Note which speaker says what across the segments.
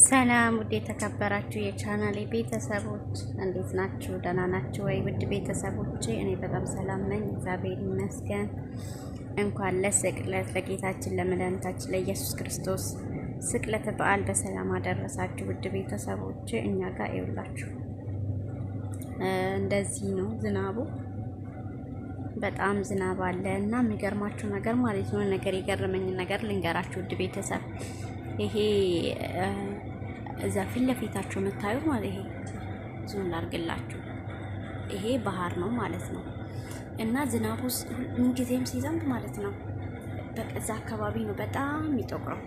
Speaker 1: ሰላም ውድ የተከበራችሁ የቻናሌ ቤተሰቦች እንዴት ናችሁ? ደህና ናችሁ ወይ? ውድ ቤተሰቦቼ እኔ በጣም ሰላም ነኝ፣ እግዚአብሔር ይመስገን። እንኳን ለስቅለት ለጌታችን ለመድኃኒታችን ለኢየሱስ ክርስቶስ ስቅለተ በዓል በሰላም አደረሳችሁ። ውድ ቤተሰቦቼ እኛ ጋር ይውላችሁ እንደዚህ ነው ዝናቡ፣ በጣም ዝናብ አለ እና የሚገርማችሁ ነገር ማለት ነው ነገር የገረመኝ ነገር ልንገራችሁ ውድ ቤተሰብ። ይሄ እዛ ፊት ለፊታችሁ የምታዩት ማለት ይሄ ዙም ላድርግላችሁ፣ ይሄ ባህር ነው ማለት ነው። እና ዝናቡ ምን ጊዜም ሲዘንብ ማለት ነው በዛ አካባቢ ነው በጣም የሚጠቁረው፣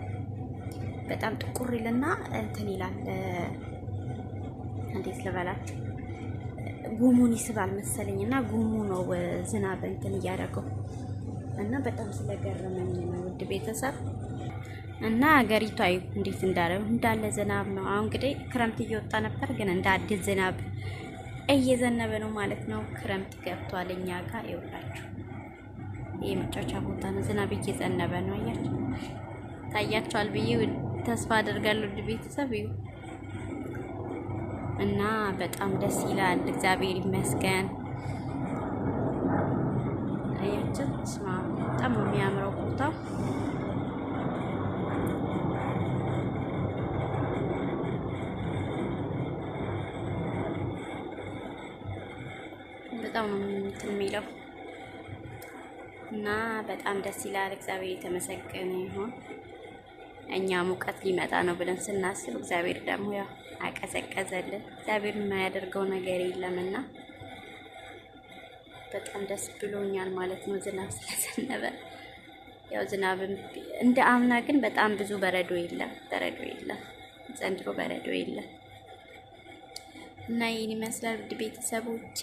Speaker 1: በጣም ጥቁር ይልና እንትን ይላል። እንዴት ልበላችሁ፣ ጉሙን ይስባል መሰለኝ እና ጉሙ ነው ዝናብ እንትን እያደረገው እና በጣም ስለገረመኝ ነው ውድ ቤተሰብ። እና ሀገሪቷ እንዴት እንዳለ ዝናብ ነው። አሁን እንግዲህ ክረምት እየወጣ ነበር፣ ግን እንደ አዲስ ዝናብ እየዘነበ ነው ማለት ነው። ክረምት ገብቷል እኛ ጋር ይውላችሁ። ይሄ መጫወቻ ቦታ ነው፣ ዝናብ እየዘነበ ነው። አያችሁ፣ ታያችኋል ብዬ ተስፋ አደርጋለሁ ውድ ቤተሰብ። እና በጣም ደስ ይላል፣ እግዚአብሔር ይመስገን። አያችሁ፣ በጣም የሚያምረው ቦታው በጣም ነው እንትን የሚለው እና በጣም ደስ ይላል። እግዚአብሔር የተመሰገነ ይሁን። እኛ ሙቀት ሊመጣ ነው ብለን ስናስብ እግዚአብሔር ደግሞ ያው አቀዘቀዘልን። እግዚአብሔር የማያደርገው ነገር የለምና በጣም ደስ ብሎኛል ማለት ነው ዝናብ ስለዘነበ። ያው ዝናብ እንደ አምና ግን በጣም ብዙ በረዶ የለም ዘንድሮ በረዶ የለም። እና ይህን ይመስላል ውድ ቤተሰቦቼ።